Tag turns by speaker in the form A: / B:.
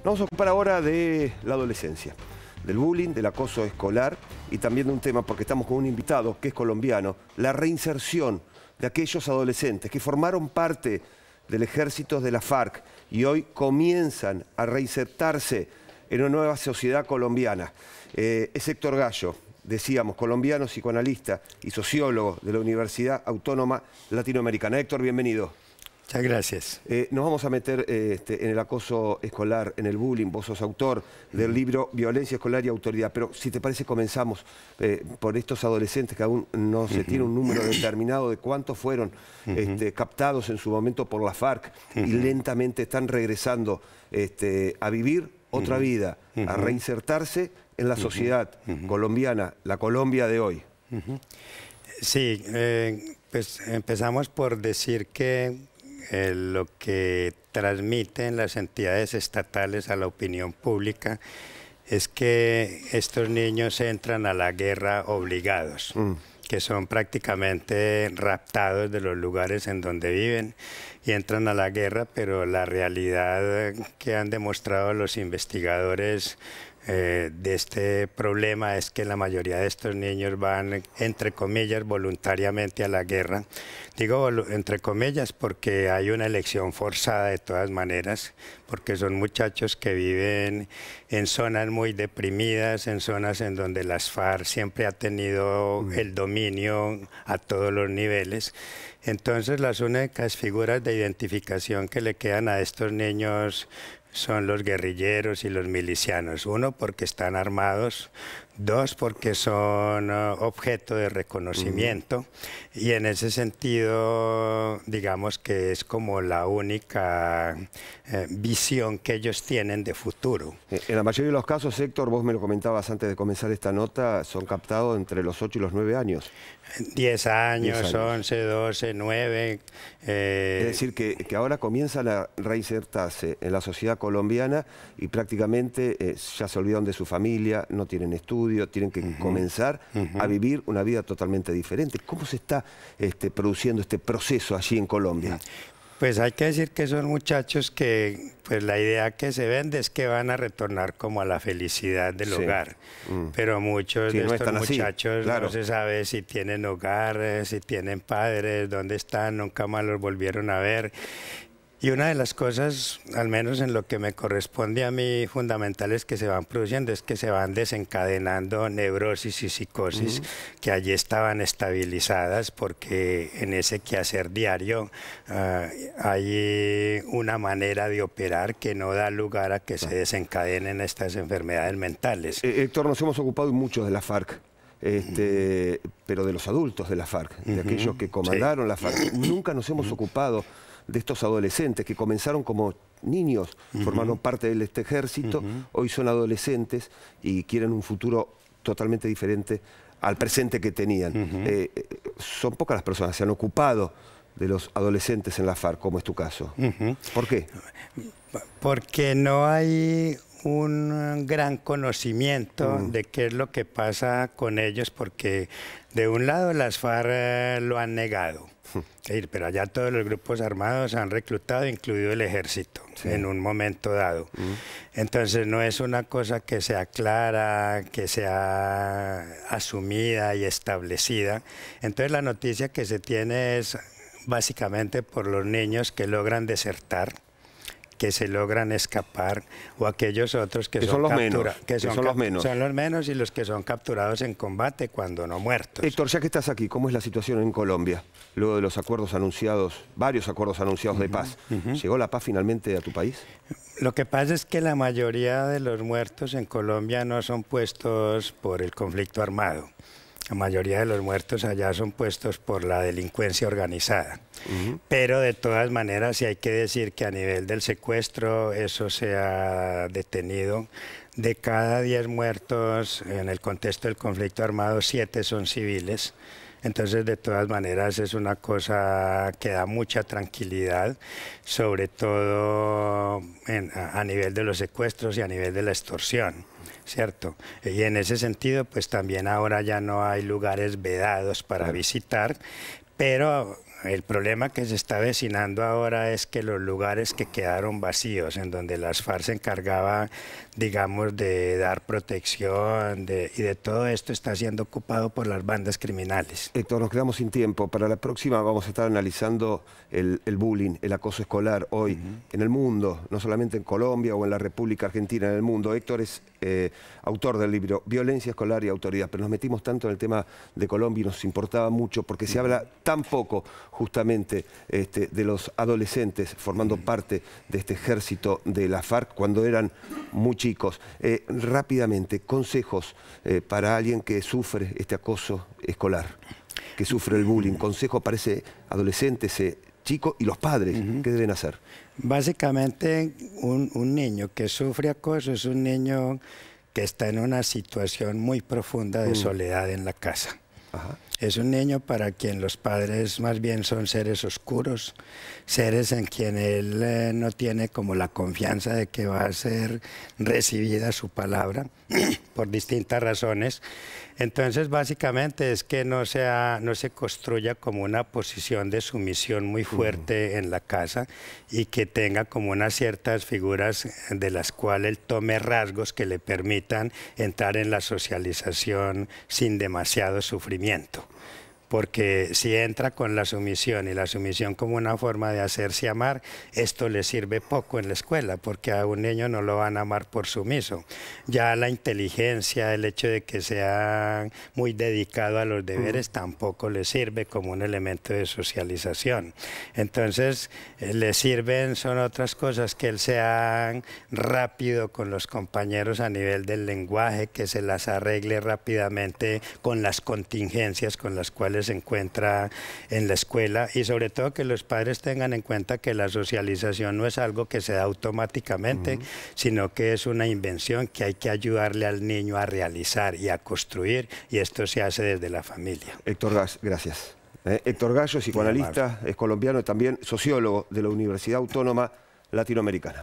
A: Vamos a ocupar ahora de la adolescencia, del bullying, del acoso escolar y también de un tema, porque estamos con un invitado que es colombiano, la reinserción de aquellos adolescentes que formaron parte del ejército de la FARC y hoy comienzan a reinsertarse en una nueva sociedad colombiana. Es Héctor Gallo, decíamos, colombiano, psicoanalista y sociólogo de la Universidad Autónoma Latinoamericana. Héctor, bienvenido.
B: Muchas gracias.
A: Nos vamos a meter en el acoso escolar, en el bullying. Vos sos autor del libro Violencia Escolar y Autoridad, pero si te parece comenzamos por estos adolescentes que aún no se tiene un número determinado de cuántos fueron captados en su momento por la FARC y lentamente están regresando a vivir otra vida, a reinsertarse en la sociedad colombiana, la Colombia de hoy.
B: Sí, pues empezamos por decir que lo que transmiten las entidades estatales a la opinión pública es que estos niños entran a la guerra obligados, que son prácticamente raptados de los lugares en donde viven y entran a la guerra, pero la realidad que han demostrado los investigadores de este problema es que la mayoría de estos niños van, entre comillas, voluntariamente a la guerra. Digo entre comillas porque hay una elección forzada de todas maneras, porque son muchachos que viven en zonas muy deprimidas, en zonas en donde las FARC siempre ha tenido el dominio a todos los niveles. Entonces las únicas figuras de identificación que le quedan a estos niños son los guerrilleros y los milicianos. Uno, porque están armados. Dos, porque son objeto de reconocimiento. Y en ese sentido, digamos que es como la única visión que ellos tienen de futuro.
A: En la mayoría de los casos, Héctor, vos me lo comentabas antes de comenzar esta nota, son captados entre los 8 y los 9 años.
B: 10 años, 11, 12, 9.
A: Es decir, que ahora comienzan a reinsertarse en la sociedad colombiana y prácticamente ya se olvidan de su familia, no tienen estudio, tienen que comenzar a vivir una vida totalmente diferente. ¿Cómo se está produciendo este proceso allí en Colombia?
B: Pues hay que decir que son muchachos que, pues la idea que se vende es que van a retornar como a la felicidad del hogar. Pero muchos de estos muchachos no se sabe si tienen hogar, si tienen padres, dónde están, nunca más los volvieron a ver. Y una de las cosas, al menos en lo que me corresponde a mí, fundamentales que se van produciendo es que se van desencadenando neurosis y psicosis que allí estaban estabilizadas porque en ese quehacer diario hay una manera de operar que no da lugar a que se desencadenen estas enfermedades mentales.
A: Héctor, nos hemos ocupado mucho de la FARC. Pero de los adultos de la FARC, de aquellos que comandaron la FARC. Nunca nos hemos ocupado de estos adolescentes que comenzaron como niños, formaron parte de este ejército, hoy son adolescentes y quieren un futuro totalmente diferente al presente que tenían. Son pocas las personas que se han ocupado de los adolescentes en la FARC, como es tu caso. ¿Por qué?
B: Porque no hay un gran conocimiento de qué es lo que pasa con ellos, porque de un lado las FARC lo han negado, pero allá todos los grupos armados han reclutado, incluido el ejército, en un momento dado. Entonces no es una cosa que sea clara, que sea asumida y establecida. Entonces la noticia que se tiene es básicamente por los niños que logran desertar, que se logran escapar, o aquellos otros que son los menos. Son los menos y los que son capturados en combate cuando no muertos.
A: Héctor, ya que estás aquí, ¿cómo es la situación en Colombia? Luego de los acuerdos anunciados, varios acuerdos anunciados de paz, ¿llegó la paz finalmente a tu país?
B: Lo que pasa es que la mayoría de los muertos en Colombia no son puestos por el conflicto armado. La mayoría de los muertos allá son puestos por la delincuencia organizada. Pero de todas maneras sí hay que decir que a nivel del secuestro eso se ha detenido. De cada 10 muertos en el contexto del conflicto armado, 7 son civiles. Entonces, de todas maneras, es una cosa que da mucha tranquilidad, sobre todo a nivel de los secuestros y a nivel de la extorsión, ¿cierto? Y en ese sentido, pues también ahora ya no hay lugares vedados para visitar, pero el problema que se está avecinando ahora es que los lugares que quedaron vacíos, en donde las FARC se encargaba, digamos, de dar protección y de todo esto, está siendo ocupado por las bandas criminales.
A: Héctor, nos quedamos sin tiempo. Para la próxima vamos a estar analizando el bullying, el acoso escolar hoy en el mundo, no solamente en Colombia o en la República Argentina, en el mundo. Héctor es autor del libro Violencia Escolar y Autoridad, pero nos metimos tanto en el tema de Colombia y nos importaba mucho porque se habla tan poco justamente de los adolescentes formando parte de este ejército de la FARC cuando eran muy chicos. Rápidamente, consejos para alguien que sufre este acoso escolar, que sufre el bullying, consejo para ese adolescente, ese chico y los padres, ¿qué deben hacer?
B: Básicamente, un niño que sufre acoso es un niño que está en una situación muy profunda de soledad en la casa.
A: Ajá.
B: Es un niño para quien los padres más bien son seres oscuros, seres en quien él no tiene como la confianza de que va a ser recibida su palabra por distintas razones. Entonces, básicamente es que no se construya como una posición de sumisión muy fuerte en la casa y que tenga como unas ciertas figuras de las cuales él tome rasgos que le permitan entrar en la socialización sin demasiado sufrimiento. Porque si entra con la sumisión y la sumisión como una forma de hacerse amar, esto le sirve poco en la escuela, porque a un niño no lo van a amar por sumiso. Ya la inteligencia, el hecho de que sea muy dedicado a los deberes, tampoco le sirve como un elemento de socialización. Entonces, le sirven, son otras cosas, que él sea rápido con los compañeros a nivel del lenguaje, que se las arregle rápidamente con las contingencias con las cuales se encuentra en la escuela, y sobre todo que los padres tengan en cuenta que la socialización no es algo que se da automáticamente, sino que es una invención que hay que ayudarle al niño a realizar y a construir, y esto se hace desde la familia.
A: Héctor Gallo, gracias. Héctor Gallo, psicoanalista, es colombiano y también sociólogo de la Universidad Autónoma Latinoamericana.